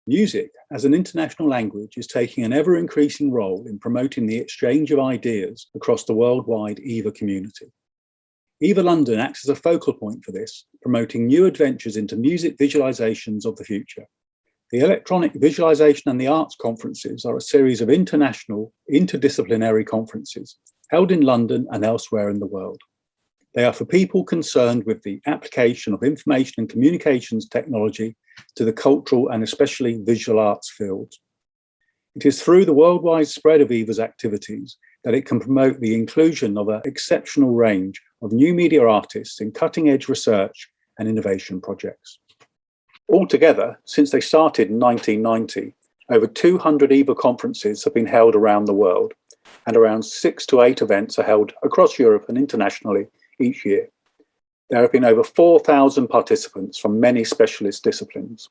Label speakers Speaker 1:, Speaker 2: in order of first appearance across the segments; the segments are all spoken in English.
Speaker 1: Music, as an international language, is taking an ever-increasing role in promoting the exchange of ideas across the worldwide EVA community. EVA London acts as a focal point for this, promoting new adventures into music visualizations of the future. The Electronic Visualization and the Arts Conferences are a series of international, interdisciplinary conferences held in London and elsewhere in the world. They are for people concerned with the application of information and communications technology to the cultural and especially visual arts fields. It is through the worldwide spread of EVA's activities that it can promote the inclusion of an exceptional range of new media artists in cutting-edge research and innovation projects. Altogether, since they started in 1990, over 200 EVA conferences have been held around the world, and around 6 to 8 events are held across Europe and internationally each year. There have been over 4,000 participants from many specialist disciplines.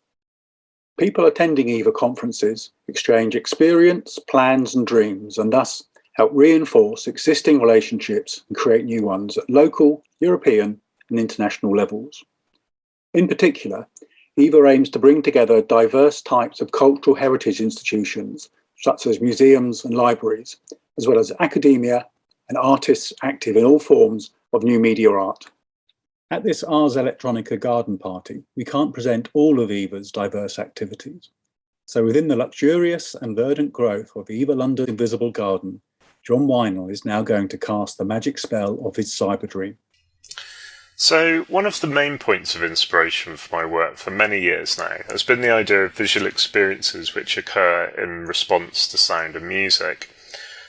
Speaker 1: People attending EVA conferences exchange experience, plans and dreams, and thus help reinforce existing relationships and create new ones at local, European and international levels. In particular, EVA aims to bring together diverse types of cultural heritage institutions, such as museums and libraries, as well as academia and artists active in all forms of new media art. At this Ars Electronica garden party, we can't present all of EVA's diverse activities. So within the luxurious and verdant growth of EVA London Invisible Garden, John Weinel is now going to cast the magic spell of his cyber dream.
Speaker 2: So one of the main points of inspiration for my work for many years now has been the idea of visual experiences which occur in response to sound and music.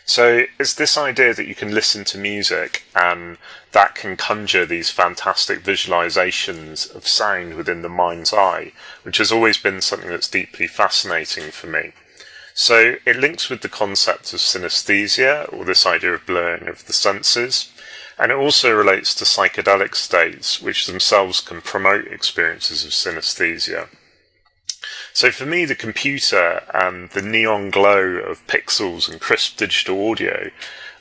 Speaker 2: So it's this idea that you can listen to music and that can conjure these fantastic visualizations of sound within the mind's eye, which has always been something that's deeply fascinating for me. So it links with the concept of synesthesia, or this idea of blurring of the senses, and it also relates to psychedelic states, which themselves can promote experiences of synesthesia. So for me, the computer and the neon glow of pixels and crisp digital audio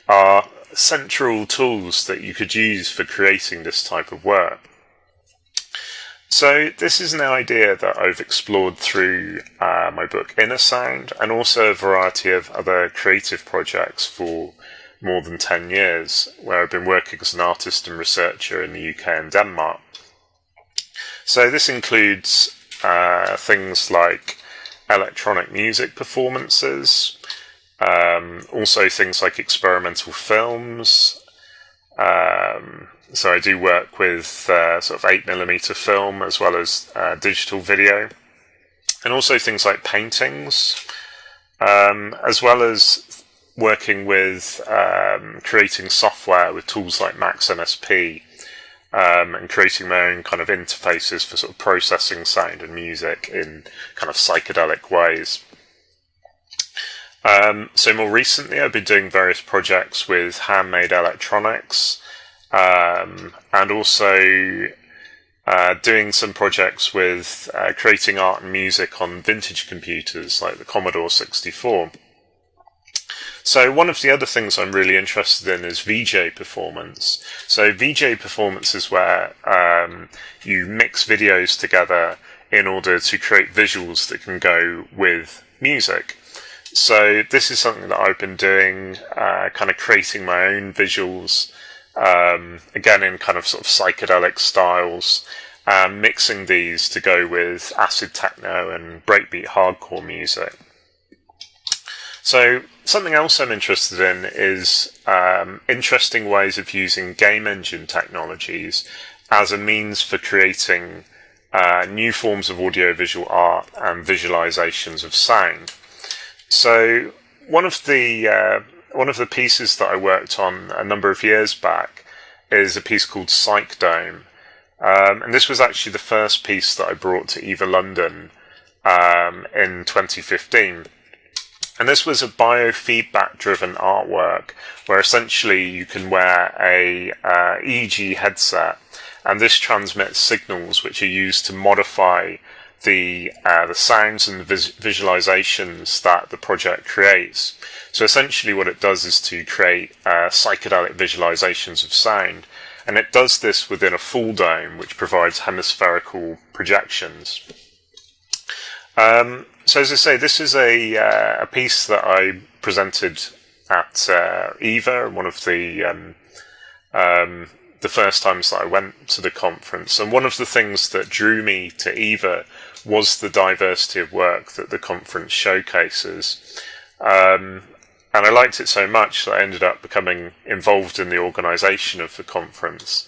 Speaker 2: are central tools that you could use for creating this type of work. So this is an idea that I've explored through my book Inner Sound, and also a variety of other creative projects for more than 10 years, where I've been working as an artist and researcher in the UK and Denmark. So this includes things like electronic music performances, also things like experimental films. So I do work with sort of 8mm film as well as digital video, and also things like paintings, as well as working with creating software with tools like Max MSP, and creating my own kind of interfaces for sort of processing sound and music in kind of psychedelic ways. So more recently, I've been doing various projects with handmade electronics, and also doing some projects with creating art and music on vintage computers like the Commodore 64. So one of the other things I'm really interested in is VJ performance. So VJ performance is where you mix videos together in order to create visuals that can go with music. So this is something that I've been doing, kind of creating my own visuals, again in kind of sort of psychedelic styles, mixing these to go with acid techno and breakbeat hardcore music. So something else I'm interested in is interesting ways of using game engine technologies as a means for creating new forms of audiovisual art and visualizations of sound. So one of the pieces that I worked on a number of years back is a piece called Psych Dome, and this was actually the first piece that I brought to EVA London in 2015. And this was a biofeedback-driven artwork where essentially you can wear a EEG headset, and this transmits signals which are used to modify the sounds and the visualizations that the project creates. So essentially what it does is to create psychedelic visualizations of sound, and it does this within a full dome which provides hemispherical projections. So as I say, this is a piece that I presented at EVA, one of the first times that I went to the conference. And one of the things that drew me to EVA was the diversity of work that the conference showcases. And I liked it so much that I ended up becoming involved in the organisation of the conference.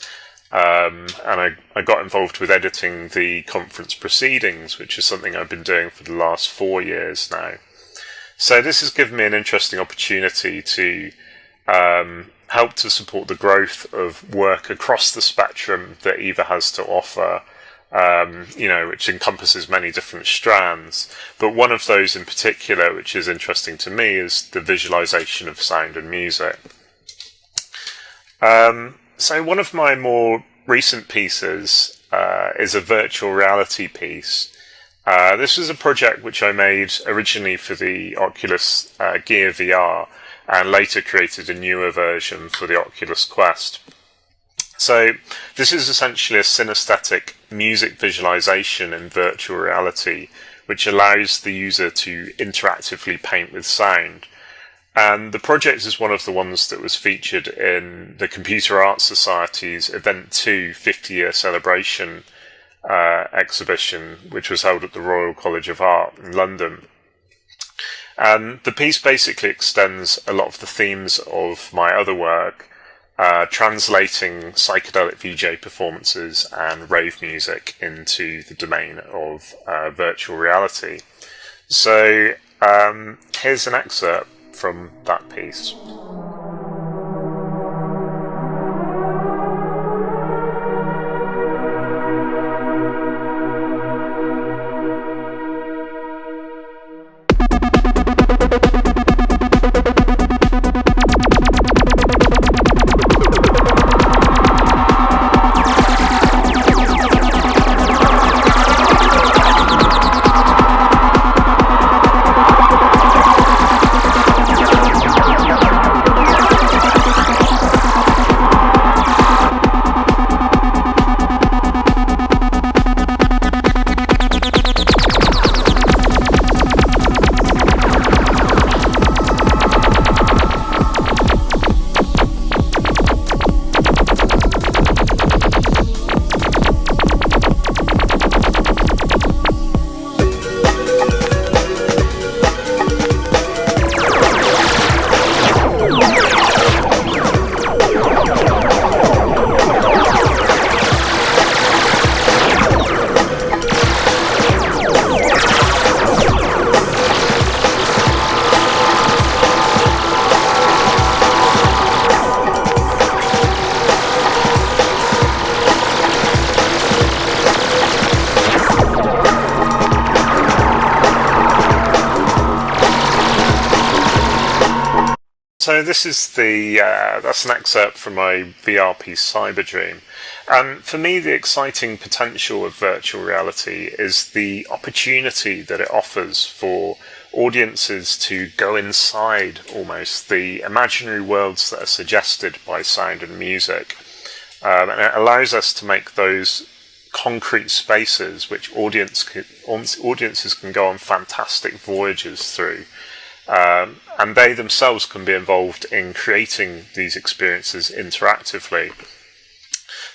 Speaker 2: And I got involved with editing the conference proceedings, which is something I've been doing for the last 4 years now. So this has given me an interesting opportunity to help to support the growth of work across the spectrum that EVA has to offer, which encompasses many different strands. But one of those in particular, which is interesting to me, is the visualization of sound and music. So one of my more recent pieces is a virtual reality piece. This was a project which I made originally for the Oculus Gear VR and later created a newer version for the Oculus Quest. So this is essentially a synesthetic music visualization in virtual reality, which allows the user to interactively paint with sound. And the project is one of the ones that was featured in the Computer Arts Society's Event 2 50-year celebration exhibition, which was held at the Royal College of Art in London. And the piece basically extends a lot of the themes of my other work, translating psychedelic VJ performances and rave music into the domain of virtual reality. So here's an excerpt from that piece. So this is that's an excerpt from my VR piece Cyberdream. And for me, the exciting potential of virtual reality is the opportunity that it offers for audiences to go inside almost the imaginary worlds that are suggested by sound and music. And it allows us to make those concrete spaces which audiences can go on fantastic voyages through. And they themselves can be involved in creating these experiences interactively.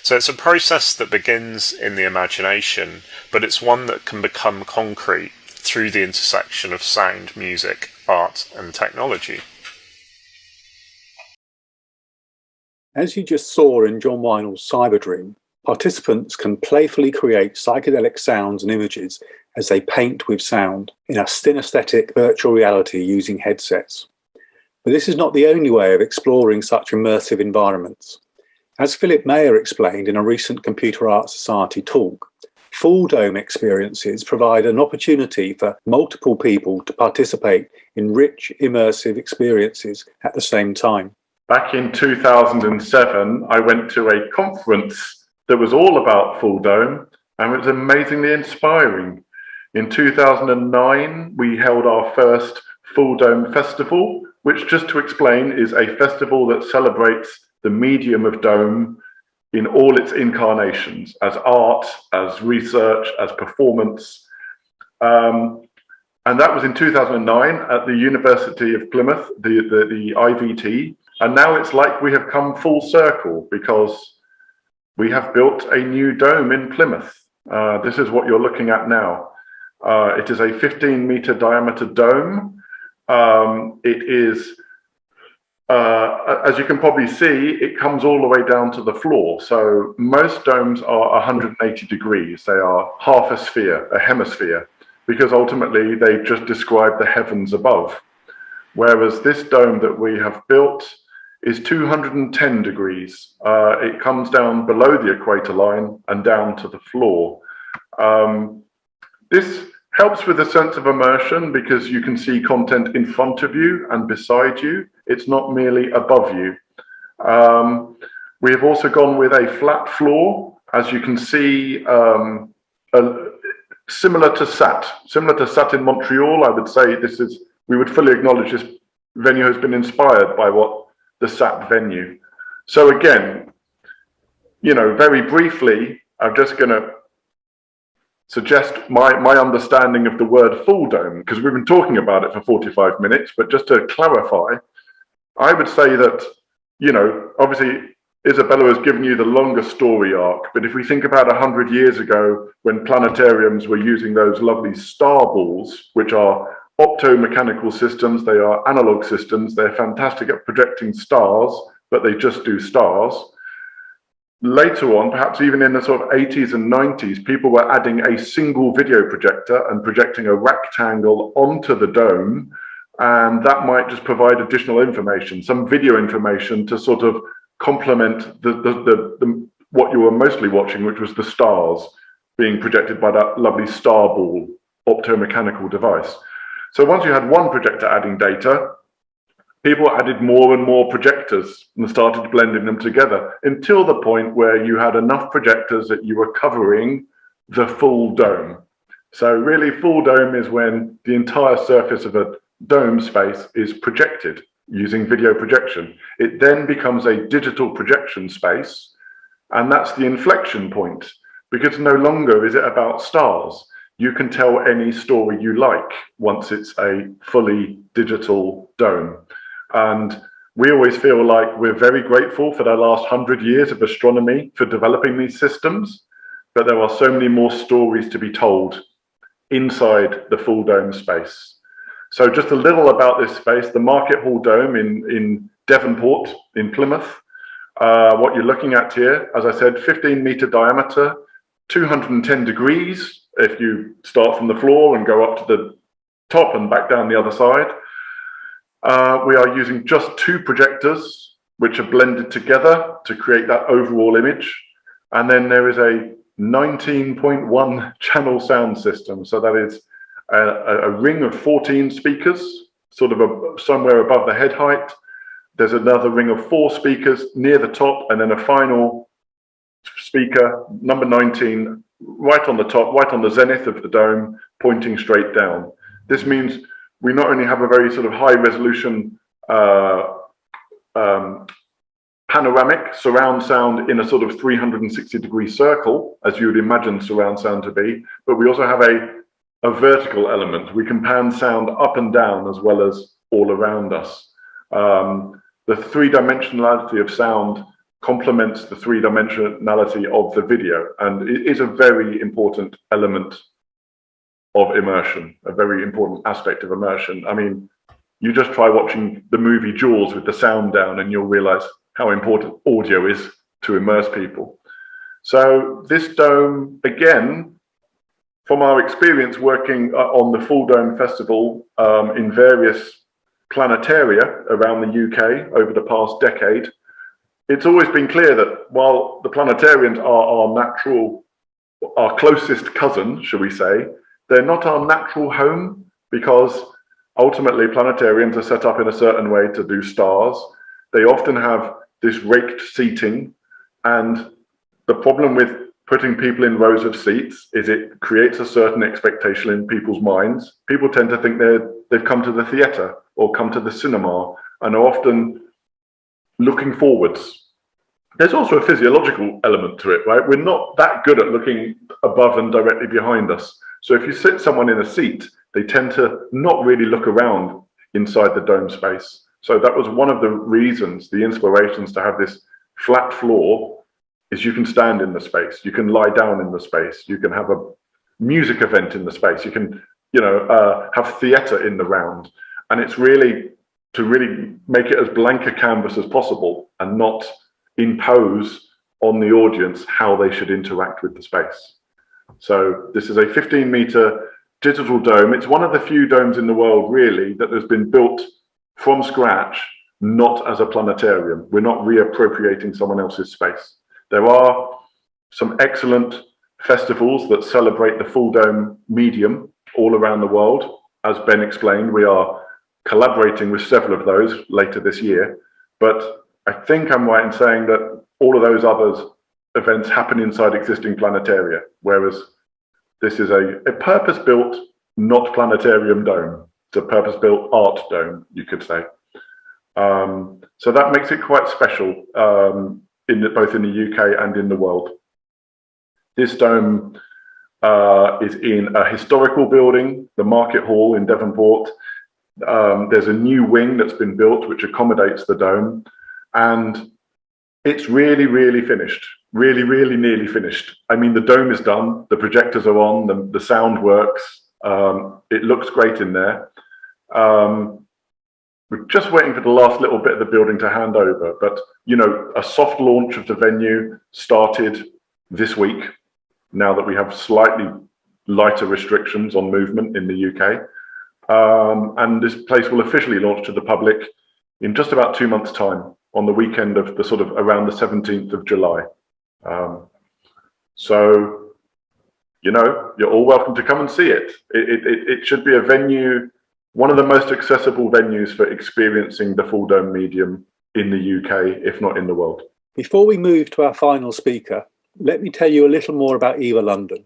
Speaker 2: So it's a process that begins in the imagination, but it's one that can become concrete through the intersection of sound, music, art, and technology.
Speaker 1: As you just saw in John Weinell's Cyberdream, participants can playfully create psychedelic sounds and images as they paint with sound in a synesthetic virtual reality using headsets. But this is not the only way of exploring such immersive environments. As Philip Mayer explained in a recent Computer Arts Society talk, full dome experiences provide an opportunity for multiple people to participate in rich, immersive experiences at the same time.
Speaker 3: Back in 2007, I went to a conference that was all about full dome, and it was amazingly inspiring. In 2009, we held our first Full Dome Festival, which, just to explain, is a festival that celebrates the medium of dome in all its incarnations, as art, as research, as performance. And that was in 2009 at the University of Plymouth, the IVT. And now it's like we have come full circle because we have built a new dome in Plymouth. This is what you're looking at now. It is a 15-meter diameter dome. It is, as you can probably see, it comes all the way down to the floor. So most domes are 180 degrees. They are half a sphere, a hemisphere, because ultimately they just describe the heavens above. Whereas this dome that we have built is 210 degrees. It comes down below the equator line and down to the floor. This helps with a sense of immersion because you can see content in front of you and beside you. It's not merely above you. We have also gone with a flat floor, as you can see, similar to SAT in Montreal. I would say we would fully acknowledge this venue has been inspired by what the SAT venue. So again, very briefly, I'm just going to suggest my understanding of the word full dome, because we've been talking about it for 45 minutes, but just to clarify, I would say that, obviously Isabella has given you the longer story arc, but if we think about 100 years ago when planetariums were using those lovely star balls, which are optomechanical systems, they are analog systems, they're fantastic at projecting stars, but they just do stars. Later on, perhaps even in the sort of 80s and 90s, people were adding a single video projector and projecting a rectangle onto the dome, and that might just provide additional information, some video information to sort of complement what you were mostly watching, which was the stars being projected by that lovely star ball optomechanical device. So once you had one projector adding data, people added more and more projectors and started blending them together until the point where you had enough projectors that you were covering the full dome. So really, full dome is when the entire surface of a dome space is projected using video projection. It then becomes a digital projection space, and that's the inflection point, because no longer is it about stars. You can tell any story you like once it's a fully digital dome. And we always feel like we're very grateful for the last 100 years of astronomy for developing these systems, but there are so many more stories to be told inside the full dome space. So just a little about this space, the Market Hall Dome in Devonport, in Plymouth. What you're looking at here, as I said, 15-meter diameter, 210 degrees if you start from the floor and go up to the top and back down the other side. We are using just 2 projectors, which are blended together to create that overall image. And then there is a 19.1 channel sound system. So that is a ring of 14 speakers, sort of somewhere above the head height. There's another ring of 4 speakers near the top, and then a final speaker, number 19, right on the top, right on the zenith of the dome, pointing straight down. This means we not only have a very sort of high resolution panoramic surround sound in a sort of 360-degree circle, as you would imagine surround sound to be, but we also have a vertical element. We can pan sound up and down as well as all around us. The 3-dimensionality of sound complements the 3-dimensionality of the video, and it is a very important element of immersion, a very important aspect of immersion. I mean, you just try watching the movie Jaws with the sound down and you'll realize how important audio is to immerse people. So this dome, again, from our experience working on the Full Dome Festival in various planetaria around the UK over the past decade, it's always been clear that while the planetariums are our closest cousin, shall we say, they're not our natural home, because ultimately planetariums are set up in a certain way to do stars. They often have this raked seating, and the problem with putting people in rows of seats is it creates a certain expectation in people's minds. People tend to think they've come to the theatre or come to the cinema and are often looking forwards. There's also a physiological element to it, right? We're not that good at looking above and directly behind us. So if you sit someone in a seat, they tend to not really look around inside the dome space. So that was one of the reasons, the inspirations to have this flat floor, is you can stand in the space, you can lie down in the space, you can have a music event in the space, you can, have theatre in the round. And it's really to really make it as blank a canvas as possible and not impose on the audience how they should interact with the space. So this is a 15-meter digital dome. It's one of the few domes in the world, really, that has been built from scratch, not as a planetarium. We're not reappropriating someone else's space. There are some excellent festivals that celebrate the full dome medium all around the world. As Ben explained, we are collaborating with several of those later this year. But I think I'm right in saying that all of those other events happen inside existing planetaria, whereas this is a purpose-built, not planetarium dome. It's a purpose-built art dome, you could say. So that makes it quite special, both in the UK and in the world. This dome is in a historical building, the Market Hall in Devonport. There's a new wing that's been built which accommodates the dome, and it's really, really finished. Really, really nearly finished. I mean, the dome is done, the projectors are on, the sound works, it looks great in there. We're just waiting for the last little bit of the building to hand over, but a soft launch of the venue started this week, now that we have slightly lighter restrictions on movement in the UK. And this place will officially launch to the public in just about 2 months' time, on the weekend of around the 17th of July. So, you're all welcome to come and see it. It should be a venue, one of the most accessible venues for experiencing the full dome medium in the UK, if not in the world.
Speaker 1: Before we move to our final speaker, let me tell you a little more about EVA London.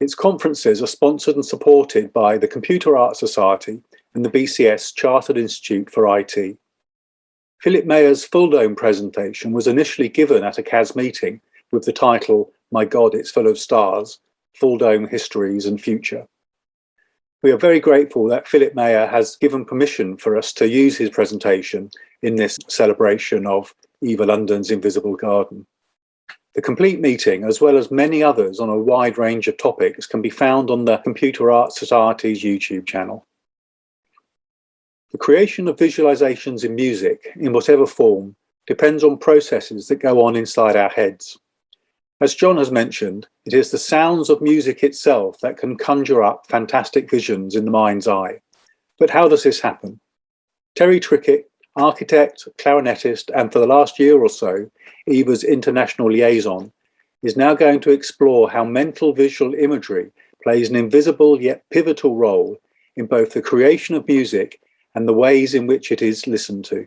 Speaker 1: Its conferences are sponsored and supported by the Computer Arts Society and the BCS Chartered Institute for IT. Philip Mayer's full dome presentation was initially given at a CAS meeting with the title, "My God, It's Full of Stars, Full Dome Histories and Future." We are very grateful that Philip Mayer has given permission for us to use his presentation in this celebration of EVA London's Invisible Garden. The complete meeting, as well as many others on a wide range of topics, can be found on the Computer Arts Society's YouTube channel. The creation of visualizations in music, in whatever form, depends on processes that go on inside our heads. As John has mentioned, it is the sounds of music itself that can conjure up fantastic visions in the mind's eye. But how does this happen? Terry Trickett, architect, clarinetist, and for the last year or so, EVA's international liaison, is now going to explore how mental visual imagery plays an invisible yet pivotal role in both the creation of music and the ways in which it is listened to.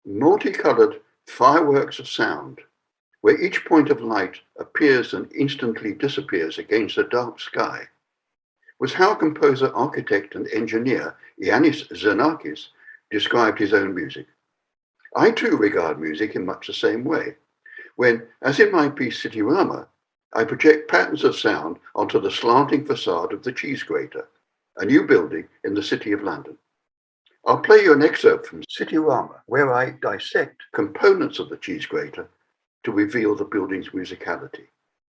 Speaker 4: Multicolored fireworks of sound, where each point of light appears and instantly disappears against a dark sky, was how composer, architect, and engineer Yannis Xenakis described his own music. I too regard music in much the same way, when, as in my piece Cityrama, I project patterns of sound onto the slanting facade of the Cheese Grater, a new building in the City of London. I'll play you an excerpt from Cityrama, where I dissect components of the Cheese Grater to reveal the building's musicality,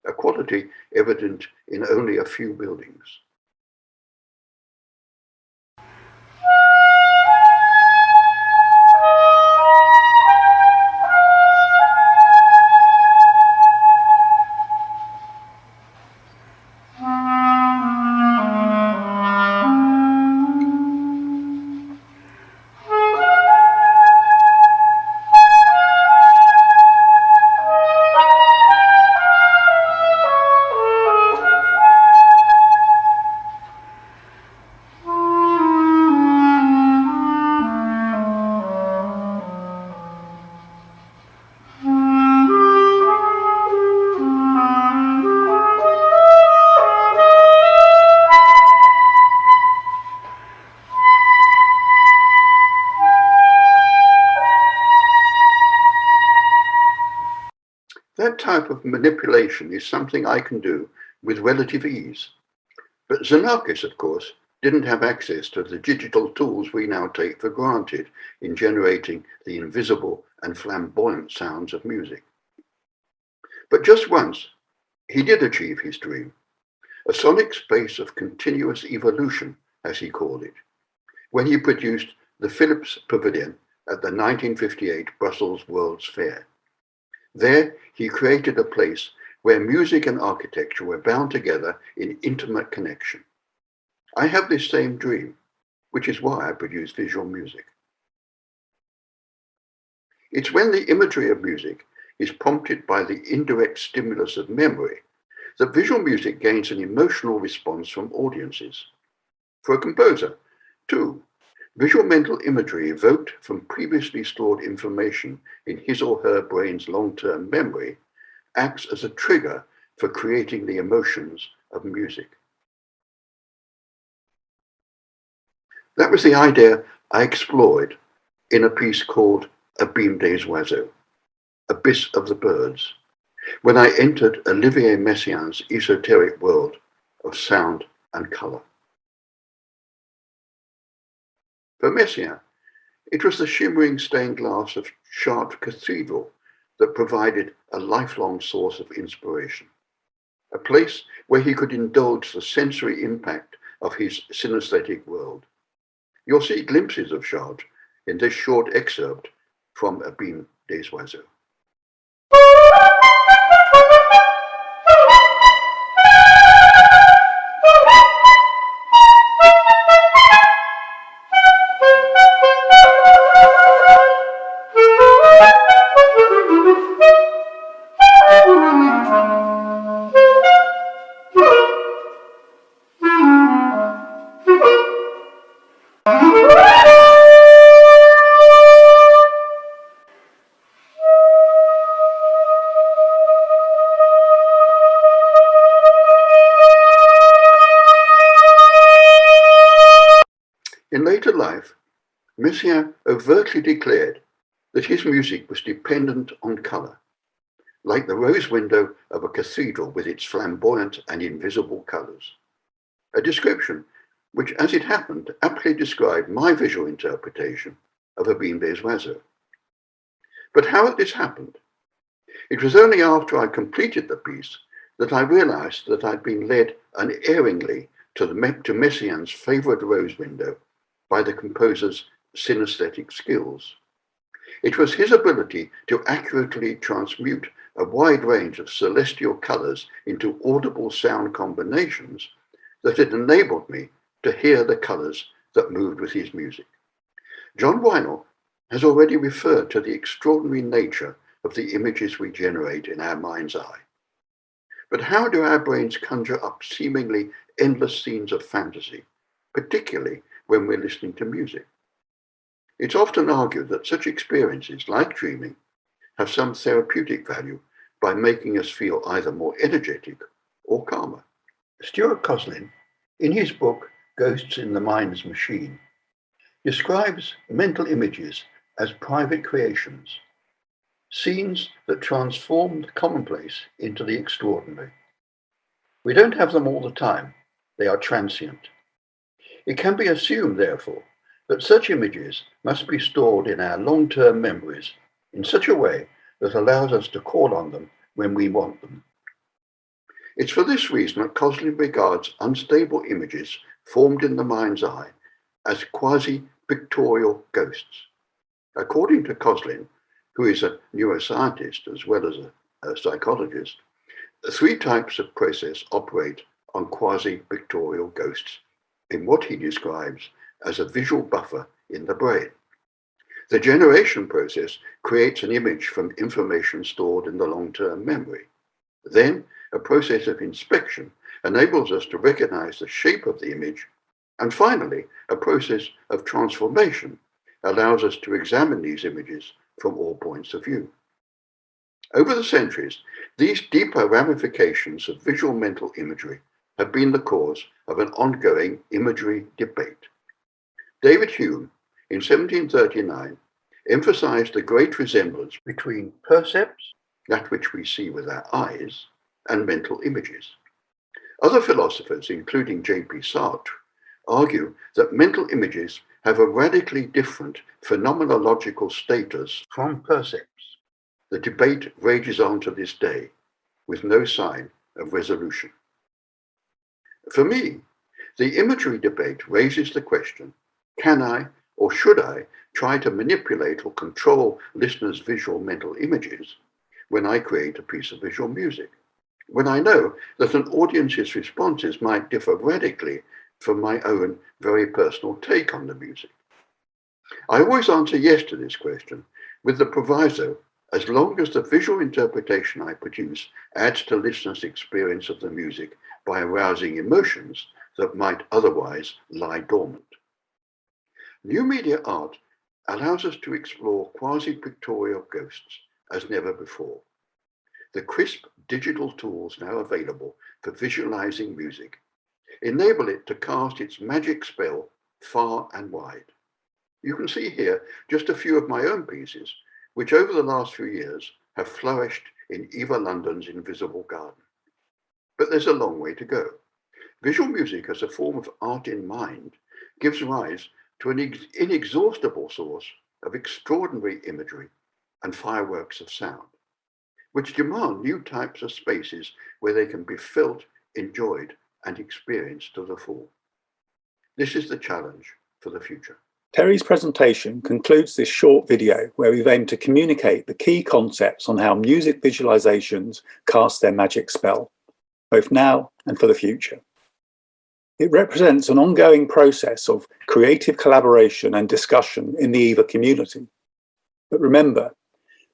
Speaker 4: a quality evident in only a few buildings. That type of manipulation is something I can do with relative ease. But Xenakis, of course, didn't have access to the digital tools we now take for granted in generating the invisible and flamboyant sounds of music. But just once, he did achieve his dream, a sonic space of continuous evolution, as he called it, when he produced the Philips Pavilion at the 1958 Brussels World's Fair. There, he created a place where music and architecture were bound together in intimate connection. I have this same dream, which is why I produce visual music. It's when the imagery of music is prompted by the indirect stimulus of memory that visual music gains an emotional response from audiences. For a composer, too, visual mental imagery evoked from previously stored information in his or her brain's long-term memory acts as a trigger for creating the emotions of music. That was the idea I explored in a piece called Abîme des Oiseaux, Abyss of the Birds, when I entered Olivier Messiaen's esoteric world of sound and colour. For Messiaen, it was the shimmering stained glass of Chartres Cathedral that provided a lifelong source of inspiration, a place where he could indulge the sensory impact of his synesthetic world. You'll see glimpses of Chartres in this short excerpt from Abîme des Oiseaux. In later life, Messiaen overtly declared that his music was dependent on colour, like the rose window of a cathedral with its flamboyant and invisible colours. A description which, as it happened, aptly described my visual interpretation of Abîme des Oiseaux. But how had this happened? It was only after I completed the piece that I realised that I'd been led unerringly to Messiaen's favourite rose window by the composer's synesthetic skills. It was his ability to accurately transmute a wide range of celestial colours into audible sound combinations that had enabled me to hear the colours that moved with his music. John Weinel has already referred to the extraordinary nature of the images we generate in our mind's eye. But how do our brains conjure up seemingly endless scenes of fantasy, particularly when we're listening to music? It's often argued that such experiences, like dreaming, have some therapeutic value by making us feel either more energetic or calmer. Stuart Coslin, in his book Ghosts in the Mind's Machine, describes mental images as private creations, scenes that transform the commonplace into the extraordinary. We don't have them all the time, they are transient. It can be assumed, therefore, that such images must be stored in our long-term memories in such a way that allows us to call on them when we want them. It's for this reason that Coslin regards unstable images formed in the mind's eye as quasi-pictorial ghosts. According to Coslin, who is a neuroscientist as well as a psychologist, three types of process operate on quasi-pictorial ghosts in what he describes as a visual buffer in the brain. The generation process creates an image from information stored in the long-term memory. Then, a process of inspection enables us to recognize the shape of the image. And finally, a process of transformation allows us to examine these images from all points of view. Over the centuries, these deeper ramifications of visual mental imagery have been the cause of an ongoing imagery debate. David Hume, in 1739, emphasized the great resemblance between percepts, that which we see with our eyes, and mental images. Other philosophers, including J.P. Sartre, argue that mental images have a radically different phenomenological status from percepts. The debate rages on to this day, with no sign of resolution. For me, the imagery debate raises the question, can I or should I try to manipulate or control listeners' visual mental images when I create a piece of visual music, when I know that an audience's responses might differ radically from my own very personal take on the music? I always answer yes to this question, with the proviso, as long as the visual interpretation I produce adds to listeners' experience of the music by arousing emotions that might otherwise lie dormant. New media art allows us to explore quasi-pictorial ghosts as never before. The crisp digital tools now available for visualizing music enable it to cast its magic spell far and wide. You can see here just a few of my own pieces, which over the last few years have flourished in EVA London's Invisible Garden. But there's a long way to go. Visual music as a form of art in mind gives rise to an inexhaustible source of extraordinary imagery and fireworks of sound, which demand new types of spaces where they can be felt, enjoyed, and experienced to the full. This is the challenge for the future.
Speaker 1: Terry's presentation concludes this short video where we've aimed to communicate the key concepts on how music visualizations cast their magic spell, both now and for the future. It represents an ongoing process of creative collaboration and discussion in the EVA community. But remember,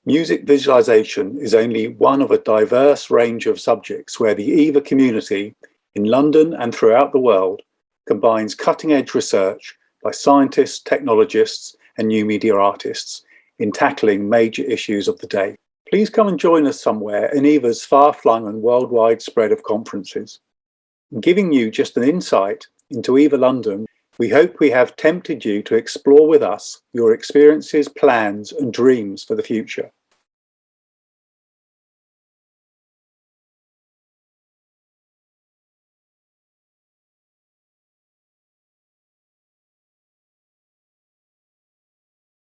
Speaker 1: music visualization is only one of a diverse range of subjects where the EVA community in London and throughout the world combines cutting-edge research by scientists, technologists, and new media artists in tackling major issues of the day. Please come and join us somewhere in EVA's far-flung and worldwide spread of conferences. In giving you just an insight into EVA London, we hope we have tempted you to explore with us your experiences, plans, and dreams for the future.